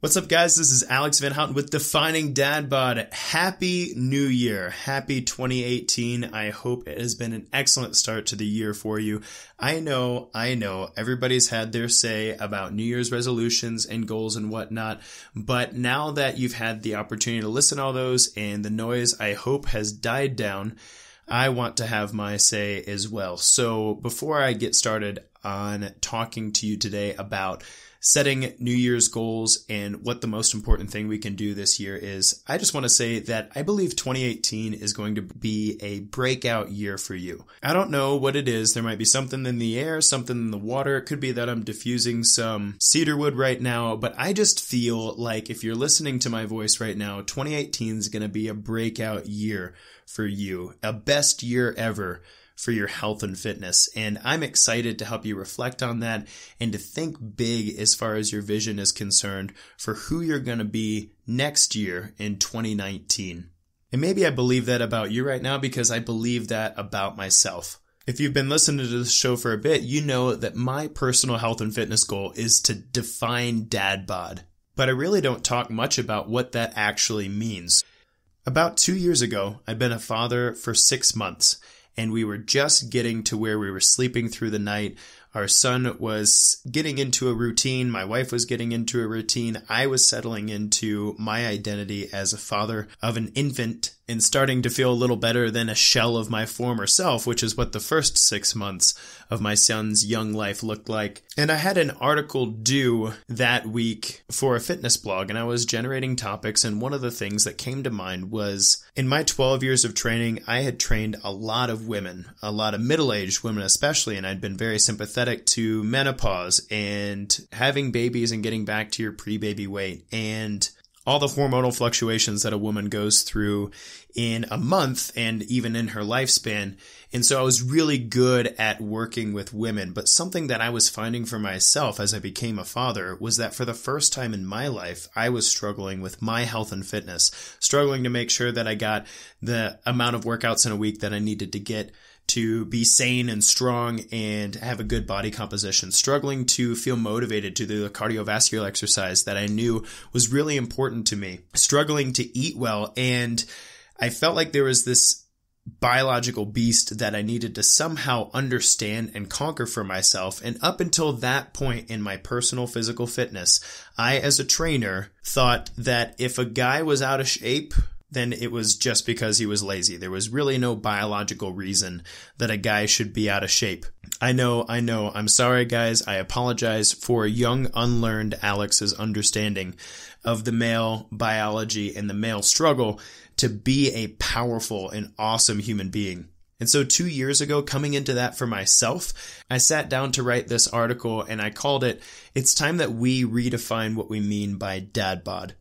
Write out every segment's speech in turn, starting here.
What's up, guys? This is Alex Van Houten with Defining Dad Bod. Happy New Year. Happy 2018. I hope it has been an excellent start to the year for you. I know, everybody's had their say about New Year's resolutions and goals and whatnot, but now that you've had the opportunity to listen to all those and the noise, I hope, has died down, I want to have my say as well. So before I get started on talking to you today about setting New Year's goals and what the most important thing we can do this year is, I just want to say that I believe 2018 is going to be a breakout year for you. I don't know what it is. There might be something in the air, something in the water. It could be that I'm diffusing some cedar wood right now, but I just feel like if you're listening to my voice right now, 2018 is going to be a breakout year for you, a best year ever for your health and fitness. And I'm excited to help you reflect on that and to think big as far as your vision is concerned for who you're going to be next year in 2019. And maybe I believe that about you right now because I believe that about myself. If you've been listening to this show for a bit, you know that my personal health and fitness goal is to define dad bod. But I really don't talk much about what that actually means. About 2 years ago, I'd been a father for 6 months. And we were just getting to where we were sleeping through the night. Our son was getting into a routine. My wife was getting into a routine. I was settling into my identity as a father of an infant and starting to feel a little better than a shell of my former self, which is what the first 6 months of my son's young life looked like. And I had an article due that week for a fitness blog, and I was generating topics, and one of the things that came to mind was, in my 12 years of training, I had trained a lot of women, a lot of middle-aged women especially, and I'd been very sympathetic to menopause and having babies and getting back to your pre-baby weight and all the hormonal fluctuations that a woman goes through in a month and even in her lifespan. And so I was really good at working with women. But something that I was finding for myself as I became a father was that for the first time in my life, I was struggling with my health and fitness, struggling to make sure that I got the amount of workouts in a week that I needed to get to be sane and strong and have a good body composition, struggling to feel motivated to do the cardiovascular exercise that I knew was really important to me, struggling to eat well. And I felt like there was this biological beast that I needed to somehow understand and conquer for myself. And up until that point in my personal physical fitness, I, as a trainer, thought that if a guy was out of shape, then it was just because he was lazy. There was really no biological reason that a guy should be out of shape. I know. I'm sorry, guys. I apologize for young, unlearned Alex's understanding of the male biology and the male struggle to be a powerful and awesome human being. And so 2 years ago, coming into that for myself, I sat down to write this article and I called it, "It's time that we redefine what we mean by dad bod."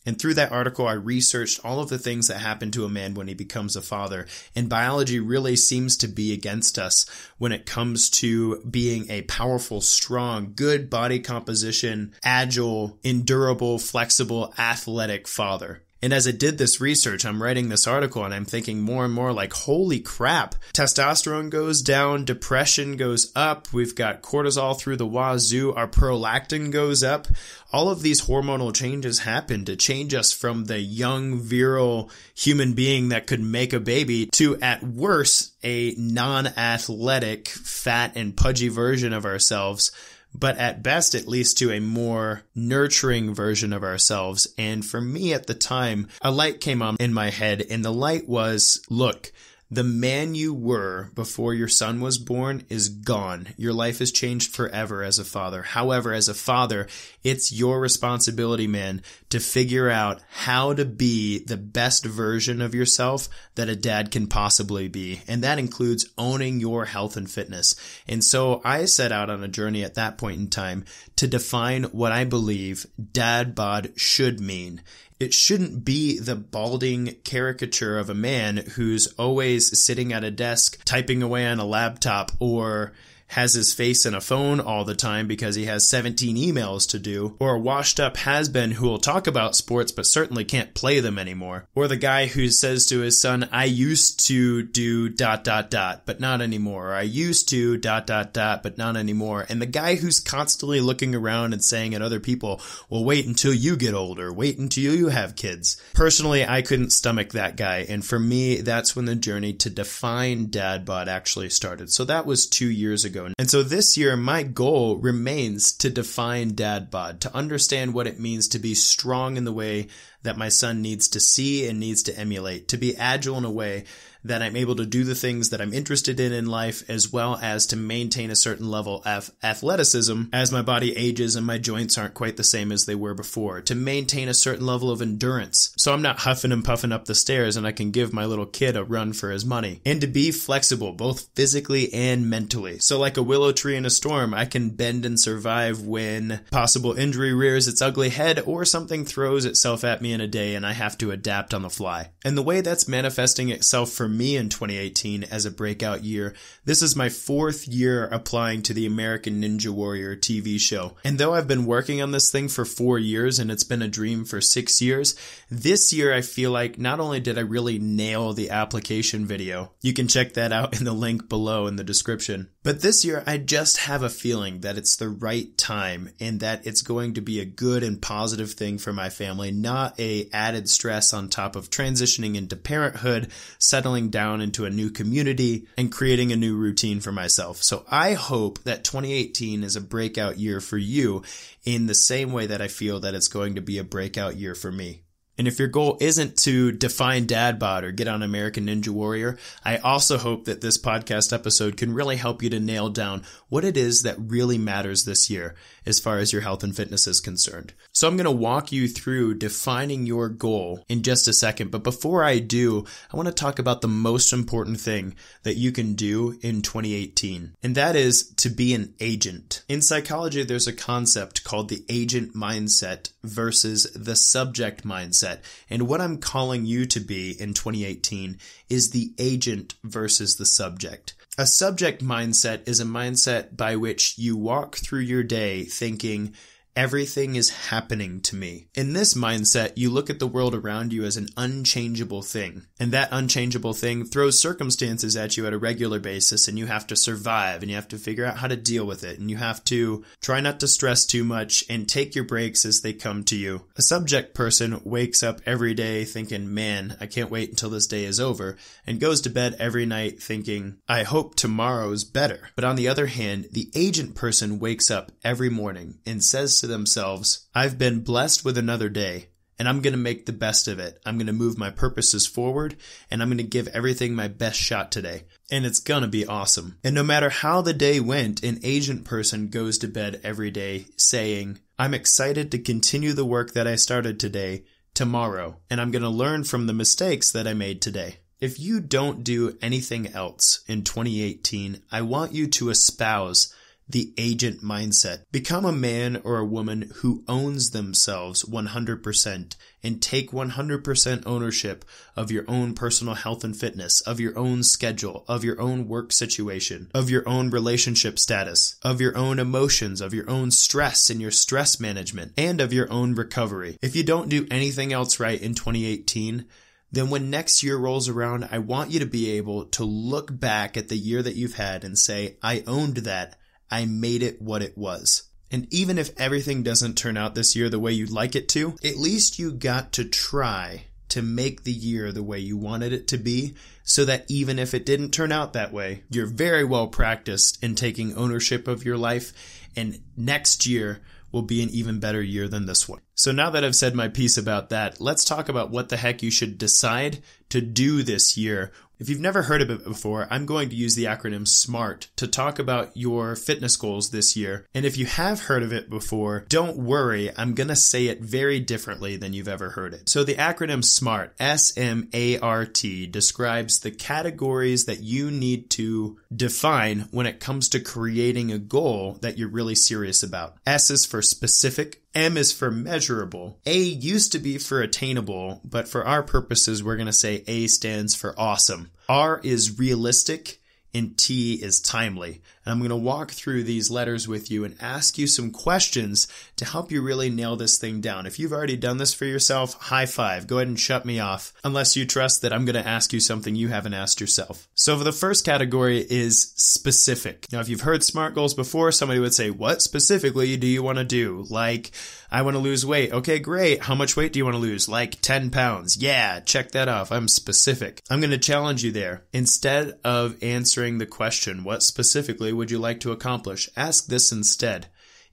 And through that article, I researched all of the things that happen to a man when he becomes a father. And biology really seems to be against us when it comes to being a powerful, strong, good body composition, agile, endurable, flexible, athletic father. And as I did this research, I'm writing this article and I'm thinking more and more like, holy crap, testosterone goes down, depression goes up, we've got cortisol through the wazoo, our prolactin goes up. All of these hormonal changes happen to change us from the young, virile human being that could make a baby to, at worst, a non-athletic, fat and pudgy version of ourselves. But at best, it leads to a more nurturing version of ourselves. And for me at the time, a light came on in my head, and the light was, look, the man you were before your son was born is gone. Your life has changed forever as a father. However, as a father, it's your responsibility, man, to figure out how to be the best version of yourself that a dad can possibly be. And that includes owning your health and fitness. And so I set out on a journey at that point in time to define what I believe dad bod should mean. It shouldn't be the balding caricature of a man who's always sitting at a desk typing away on a laptop or has his face in a phone all the time because he has 17 emails to do, or a washed up has-been who will talk about sports but certainly can't play them anymore, or the guy who says to his son, I used to do ... but not anymore, or I used to ... but not anymore, and the guy who's constantly looking around and saying at other people, well, wait until you get older, wait until you have kids. Personally, I couldn't stomach that guy, and for me, that's when the journey to define dad bod actually started. So that was 2 years ago. And so this year, my goal remains to define dad bod, to understand what it means to be strong in the way that my son needs to see and needs to emulate, to be agile in a way that I'm able to do the things that I'm interested in life, as well as to maintain a certain level of athleticism as my body ages and my joints aren't quite the same as they were before, to maintain a certain level of endurance so I'm not huffing and puffing up the stairs and I can give my little kid a run for his money, and to be flexible both physically and mentally. So like a willow tree in a storm, I can bend and survive when possible injury rears its ugly head or something throws itself at me in a day and I have to adapt on the fly. And the way that's manifesting itself for me in 2018 as a breakout year, this is my 4th year applying to the American Ninja Warrior TV show. And though I've been working on this thing for 4 years and it's been a dream for 6 years, this year I feel like not only did I really nail the application video, you can check that out in the link below in the description, but this year I just have a feeling that it's the right time and that it's going to be a good and positive thing for my family, not a added stress on top of transitioning into parenthood, settling down into a new community, and creating a new routine for myself. So I hope that 2018 is a breakout year for you in the same way that I feel that it's going to be a breakout year for me. And if your goal isn't to define dad bod or get on American Ninja Warrior, I also hope that this podcast episode can really help you to nail down what it is that really matters this year as far as your health and fitness is concerned. So I'm going to walk you through defining your goal in just a second. But before I do, I want to talk about the most important thing that you can do in 2018. And that is to be an agent. In psychology, there's a concept called the agent mindset versus the subject mindset. And what I'm calling you to be in 2018 is the agent versus the subject. A subject mindset is a mindset by which you walk through your day thinking, everything is happening to me. In this mindset, you look at the world around you as an unchangeable thing. And that unchangeable thing throws circumstances at you at a regular basis, and you have to survive, and you have to figure out how to deal with it, and you have to try not to stress too much and take your breaks as they come to you. A subject person wakes up every day thinking, man, I can't wait until this day is over, and goes to bed every night thinking, I hope tomorrow's better. But on the other hand, the agent person wakes up every morning and says to themselves, I've been blessed with another day, and I'm going to make the best of it. I'm going to move my purposes forward, and I'm going to give everything my best shot today. And it's going to be awesome. And no matter how the day went, an agent person goes to bed every day saying, I'm excited to continue the work that I started today, tomorrow, and I'm going to learn from the mistakes that I made today. If you don't do anything else in 2018, I want you to espouse the agent mindset. Become a man or a woman who owns themselves 100% and take 100% ownership of your own personal health and fitness, of your own schedule, of your own work situation, of your own relationship status, of your own emotions, of your own stress and your stress management, and of your own recovery. If you don't do anything else right in 2018, then when next year rolls around, I want you to be able to look back at the year that you've had and say, I owned that. I made it what it was. And even if everything doesn't turn out this year the way you'd like it to, at least you got to try to make the year the way you wanted it to be, so that even if it didn't turn out that way, you're very well practiced in taking ownership of your life, and next year will be an even better year than this one. So now that I've said my piece about that, let's talk about what the heck you should decide to do this year. If you've never heard of it before, I'm going to use the acronym SMART to talk about your fitness goals this year. And if you have heard of it before, don't worry, I'm going to say it very differently than you've ever heard it. So the acronym SMART, S-M-A-R-T, describes the categories that you need to define when it comes to creating a goal that you're really serious about. S is for specific. M is for measurable. A used to be for attainable, but for our purposes, we're going to say A stands for awesome. R is realistic, and T is timely. And I'm going to walk through these letters with you and ask you some questions to help you really nail this thing down. If you've already done this for yourself, high five. Go ahead and shut me off, unless you trust that I'm going to ask you something you haven't asked yourself. So for the first category is specific. Now, if you've heard SMART goals before, somebody would say, what specifically do you want to do? Like, I want to lose weight. Okay, great. How much weight do you want to lose? Like 10 pounds. Yeah, check that off. I'm specific. I'm going to challenge you there. Instead of answering the question, what specifically would you like to accomplish? Ask this instead.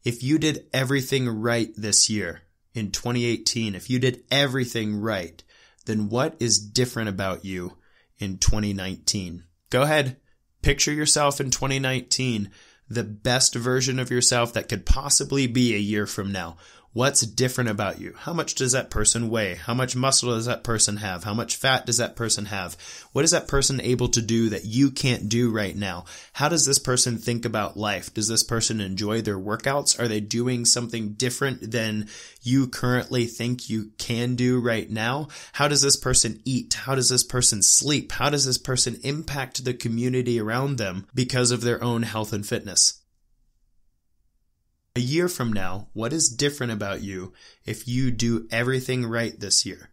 If you did everything right this year, in 2018, if you did everything right, then what is different about you in 2019? Go ahead. Picture yourself in 2019, the best version of yourself that could possibly be a year from now. What's different about you? How much does that person weigh? How much muscle does that person have? How much fat does that person have? What is that person able to do that you can't do right now? How does this person think about life? Does this person enjoy their workouts? Are they doing something different than you currently think you can do right now? How does this person eat? How does this person sleep? How does this person impact the community around them because of their own health and fitness? A year from now, what is different about you if you do everything right this year?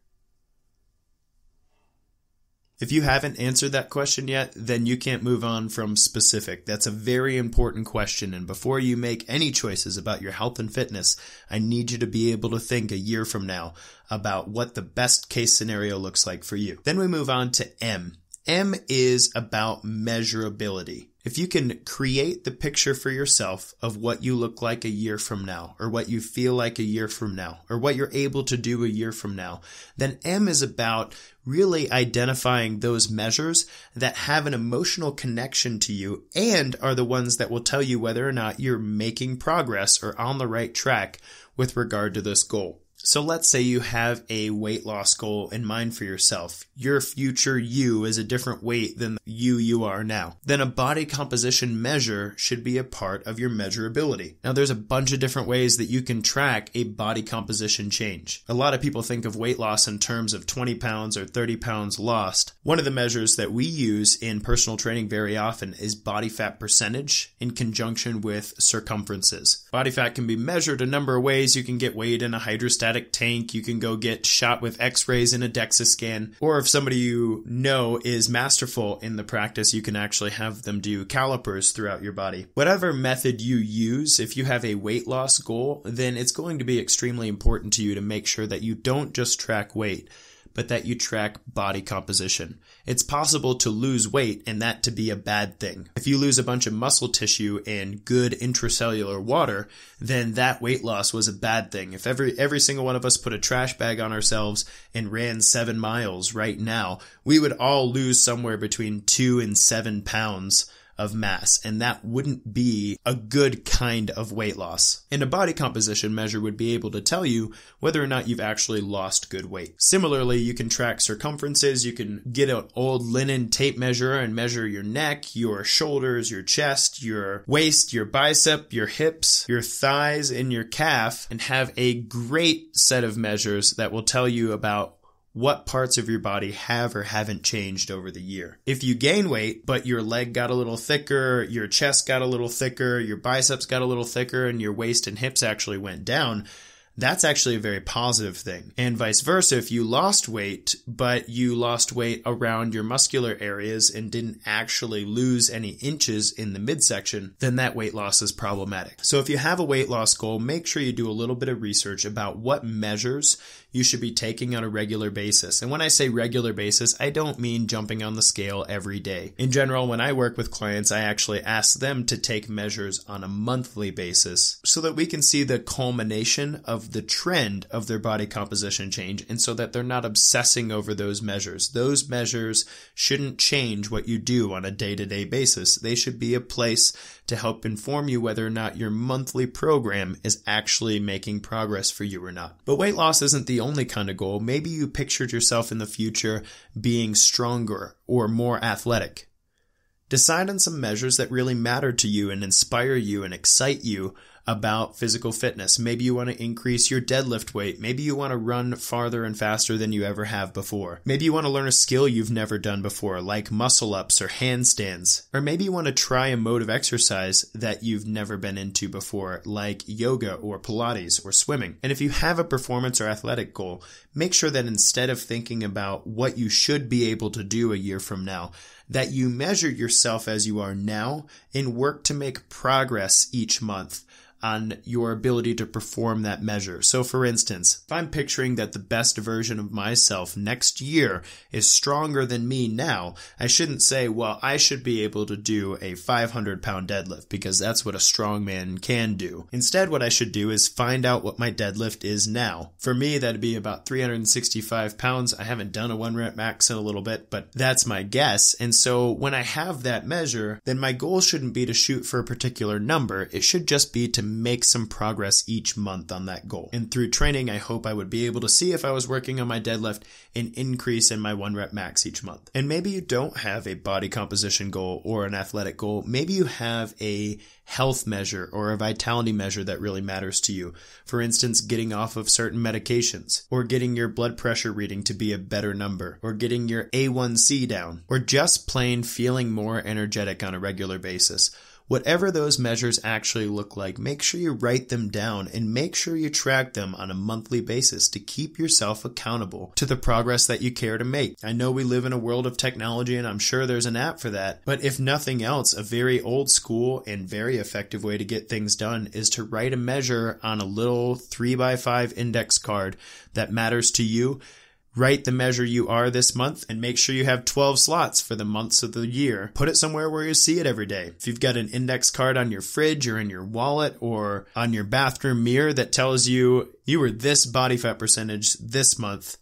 If you haven't answered that question yet, then you can't move on from specific. That's a very important question. And before you make any choices about your health and fitness, I need you to be able to think a year from now about what the best case scenario looks like for you. Then we move on to M. M is about measurability. If you can create the picture for yourself of what you look like a year from now, or what you feel like a year from now, or what you're able to do a year from now, then M is about really identifying those measures that have an emotional connection to you and are the ones that will tell you whether or not you're making progress or on the right track with regard to this goal. So let's say you have a weight loss goal in mind for yourself. Your future you is a different weight than the you are now. Then a body composition measure should be a part of your measurability. Now there's a bunch of different ways that you can track a body composition change. A lot of people think of weight loss in terms of 20 pounds or 30 pounds lost. One of the measures that we use in personal training very often is body fat percentage in conjunction with circumferences. Body fat can be measured a number of ways. You can get weighed in a hydrostatic tank, you can go get shot with x-rays in a DEXA scan, or if somebody you know is masterful in the practice, you can actually have them do calipers throughout your body. Whatever method you use, if you have a weight loss goal, then it's going to be extremely important to you to make sure that you don't just track weight, but that you track body composition. It's possible to lose weight and that to be a bad thing. If you lose a bunch of muscle tissue and good intracellular water, then that weight loss was a bad thing. If every single one of us put a trash bag on ourselves and ran 7 miles right now, we would all lose somewhere between 2 and 7 pounds of mass, and that wouldn't be a good kind of weight loss. And a body composition measure would be able to tell you whether or not you've actually lost good weight. Similarly, you can track circumferences. You can get an old linen tape measure and measure your neck, your shoulders, your chest, your waist, your bicep, your hips, your thighs, and your calf, and have a great set of measures that will tell you about what parts of your body have or haven't changed over the year. If you gain weight, but your leg got a little thicker, your chest got a little thicker, your biceps got a little thicker, and your waist and hips actually went down, that's actually a very positive thing. And vice versa, if you lost weight, but you lost weight around your muscular areas and didn't actually lose any inches in the midsection, then that weight loss is problematic. So if you have a weight loss goal, make sure you do a little bit of research about what measures you should be taking on a regular basis. And when I say regular basis, I don't mean jumping on the scale every day. In general, when I work with clients, I actually ask them to take measures on a monthly basis so that we can see the culmination of the trend of their body composition change, and so that they're not obsessing over those measures. Those measures shouldn't change what you do on a day-to-day basis. They should be a place to help inform you whether or not your monthly program is actually making progress for you or not. But weight loss isn't the only kind of goal. Maybe you pictured yourself in the future being stronger or more athletic. Decide on some measures that really matter to you and inspire you and excite you about physical fitness. Maybe you want to increase your deadlift weight. Maybe you want to run farther and faster than you ever have before. Maybe you want to learn a skill you've never done before, like muscle ups or handstands. Or maybe you want to try a mode of exercise that you've never been into before, like yoga or Pilates or swimming. And if you have a performance or athletic goal, make sure that instead of thinking about what you should be able to do a year from now, that you measure yourself as you are now and work to make progress each month on your ability to perform that measure. So for instance, if I'm picturing that the best version of myself next year is stronger than me now, I shouldn't say, well, I should be able to do a 500-pound deadlift because that's what a strong man can do. Instead, what I should do is find out what my deadlift is now. For me, that'd be about 365 pounds. I haven't done a 1-rep max in a little bit, but that's my guess. And so when I have that measure, then my goal shouldn't be to shoot for a particular number. It should just be to make some progress each month on that goal. And through training, I hope I would be able to see if I was working on my deadlift an increase in my 1-rep max each month. And maybe you don't have a body composition goal or an athletic goal. Maybe you have a health measure or a vitality measure that really matters to you. For instance, getting off of certain medications, or getting your blood pressure reading to be a better number, or getting your A1C down, or just plain feeling more energetic on a regular basis. Whatever those measures actually look like, make sure you write them down and make sure you track them on a monthly basis to keep yourself accountable to the progress that you care to make. I know we live in a world of technology and I'm sure there's an app for that, but if nothing else, a very old school and very effective way to get things done is to write a measure on a little 3x5 index card that matters to you. Write the measure you are this month and make sure you have 12 slots for the months of the year. Put it somewhere where you see it every day. If you've got an index card on your fridge or in your wallet or on your bathroom mirror that tells you you were this body fat percentage this month,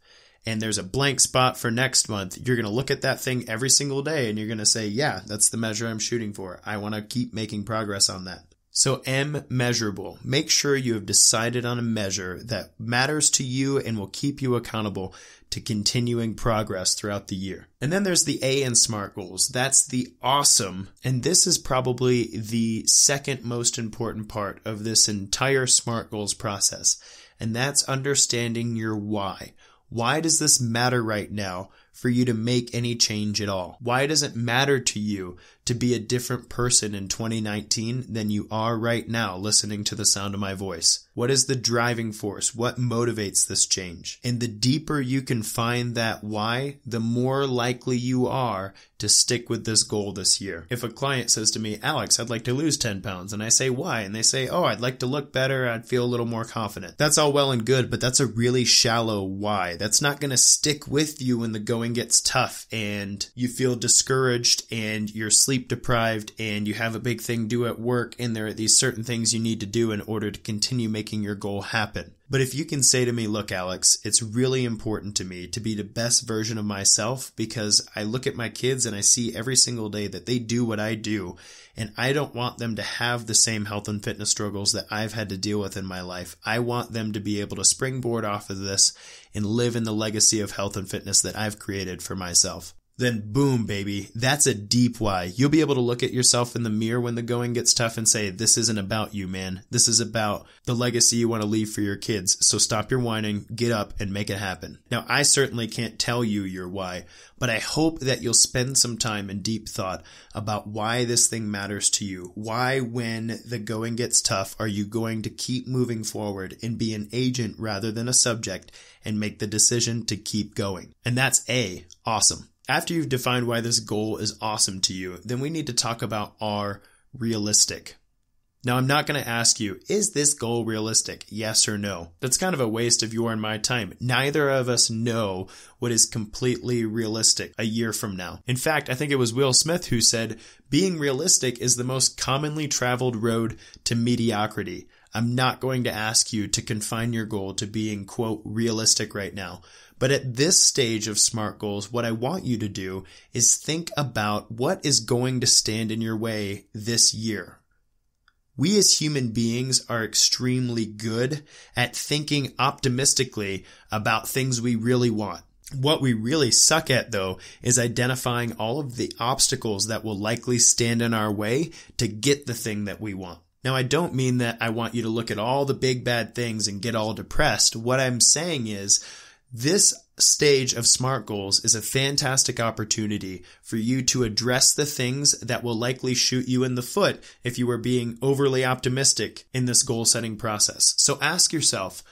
and there's a blank spot for next month, you're going to look at that thing every single day and you're going to say, yeah, that's the measure I'm shooting for. I want to keep making progress on that. So M, measurable. Make sure you have decided on a measure that matters to you and will keep you accountable to continuing progress throughout the year. And then there's the A in SMART goals. That's the awesome. And this is probably the second most important part of this entire SMART goals process. And that's understanding your why. Why does this matter right now for you to make any change at all? Why does it matter to you to be a different person in 2019 than you are right now listening to the sound of my voice? What is the driving force? What motivates this change? And the deeper you can find that why, the more likely you are to stick with this goal this year. If a client says to me, Alex, I'd like to lose 10 pounds, and I say, why? And they say, oh, I'd like to look better. I'd feel a little more confident. That's all well and good, but that's a really shallow why. That's not going to stick with you when the going gets tough and you feel discouraged and you're sleep deprived and you have a big thing due at work and there are these certain things you need to do in order to continue making your goal happen. But if you can say to me, look, Alex, it's really important to me to be the best version of myself because I look at my kids and I see every single day that they do what I do, and I don't want them to have the same health and fitness struggles that I've had to deal with in my life. I want them to be able to springboard off of this and live in the legacy of health and fitness that I've created for myself. Then boom, baby, that's a deep why. You'll be able to look at yourself in the mirror when the going gets tough and say, this isn't about you, man. This is about the legacy you want to leave for your kids. So stop your whining, get up, and make it happen. Now, I certainly can't tell you your why, but I hope that you'll spend some time in deep thought about why this thing matters to you. Why, when the going gets tough, are you going to keep moving forward and be an agent rather than a subject and make the decision to keep going? And that's A, awesome. After you've defined why this goal is awesome to you, then we need to talk about R, realistic. Now, I'm not going to ask you, is this goal realistic? Yes or no? That's kind of a waste of your and my time. Neither of us know what is completely realistic a year from now. In fact, I think it was Will Smith who said, being realistic is the most commonly traveled road to mediocrity. I'm not going to ask you to confine your goal to being, quote, realistic right now. But at this stage of SMART goals, what I want you to do is think about what is going to stand in your way this year. We as human beings are extremely good at thinking optimistically about things we really want. What we really suck at, though, is identifying all of the obstacles that will likely stand in our way to get the thing that we want. Now, I don't mean that I want you to look at all the big bad things and get all depressed. What I'm saying is this stage of SMART goals is a fantastic opportunity for you to address the things that will likely shoot you in the foot if you are being overly optimistic in this goal setting process. So ask yourself,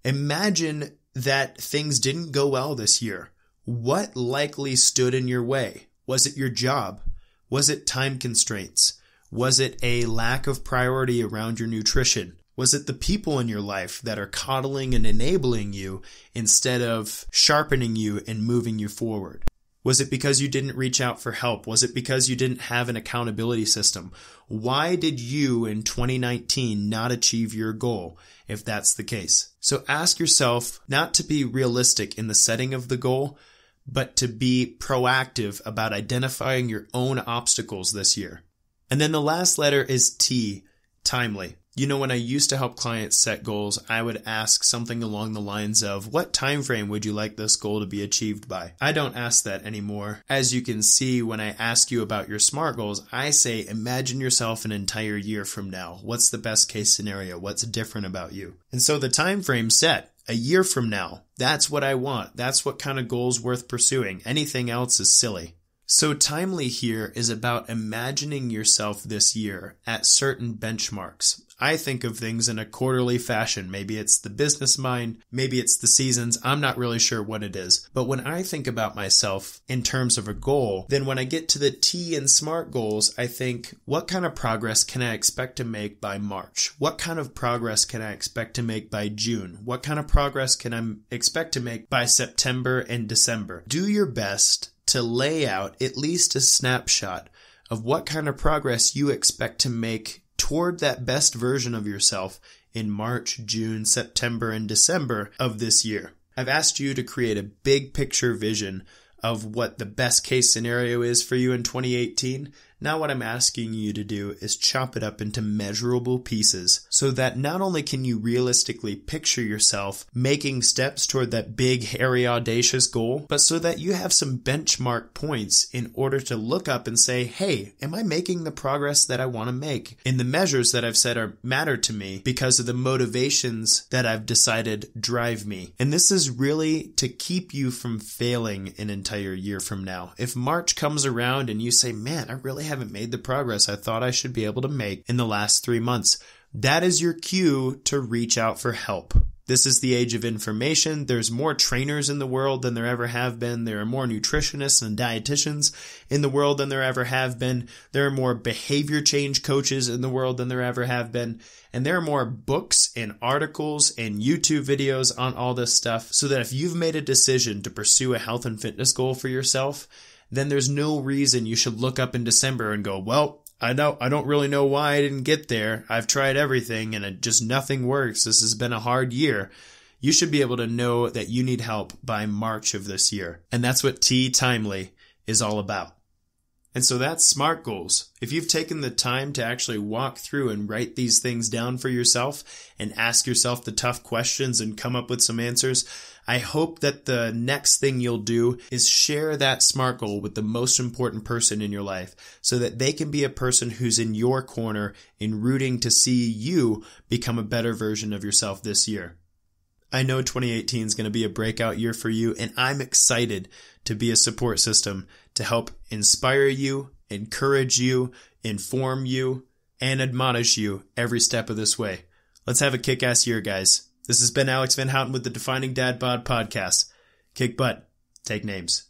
imagine that things didn't go well this year. What likely stood in your way? Was it your job? Was it time constraints? Was it a lack of priority around your nutrition? Was it the people in your life that are coddling and enabling you instead of sharpening you and moving you forward? Was it because you didn't reach out for help? Was it because you didn't have an accountability system? Why did you in 2019 not achieve your goal if that's the case? So ask yourself not to be realistic in the setting of the goal, but to be proactive about identifying your own obstacles this year. And then the last letter is T, timely. You know, when I used to help clients set goals, I would ask something along the lines of, what time frame would you like this goal to be achieved by? I don't ask that anymore. As you can see, when I ask you about your SMART goals, I say, imagine yourself an entire year from now. What's the best case scenario? What's different about you? And so the time frame set, a year from now, that's what I want. That's what kind of goals worth pursuing. Anything else is silly. So timely here is about imagining yourself this year at certain benchmarks. I think of things in a quarterly fashion. Maybe it's the business mind, maybe it's the seasons. I'm not really sure what it is. But when I think about myself in terms of a goal, then when I get to the T and SMART goals, I think, what kind of progress can I expect to make by March? What kind of progress can I expect to make by June? What kind of progress can I expect to make by September and December? Do your best to lay out at least a snapshot of what kind of progress you expect to make toward that best version of yourself in March, June, September, and December of this year. I've asked you to create a big picture vision of what the best case scenario is for you in 2018. Now what I'm asking you to do is chop it up into measurable pieces so that not only can you realistically picture yourself making steps toward that big, hairy, audacious goal, but so that you have some benchmark points in order to look up and say, hey, am I making the progress that I want to make in the measures that I've said matter to me because of the motivations that I've decided drive me? And this is really to keep you from failing an entire year from now. If March comes around and you say, man, I really haven't made the progress I thought I should be able to make in the last 3 months, that is your cue to reach out for help. This is the age of information. There's more trainers in the world than there ever have been. There are more nutritionists and dietitians in the world than there ever have been. There are more behavior change coaches in the world than there ever have been. And there are more books and articles and YouTube videos on all this stuff, so that if you've made a decision to pursue a health and fitness goal for yourself, then there's no reason you should look up in December and go, well, I don't really know why I didn't get there. I've tried everything and nothing works. This has been a hard year. You should be able to know that you need help by March of this year. And that's what T Timely is all about. And so that's SMART goals. If you've taken the time to actually walk through and write these things down for yourself and ask yourself the tough questions and come up with some answers, I hope that the next thing you'll do is share that SMART goal with the most important person in your life so that they can be a person who's in your corner in rooting to see you become a better version of yourself this year. I know 2018 is going to be a breakout year for you, and I'm excited to be a support system to help inspire you, encourage you, inform you, and admonish you every step of this way. Let's have a kick-ass year, guys. This has been Alex Van Houten with the Defining Dad Bod Podcast. Kick butt, take names.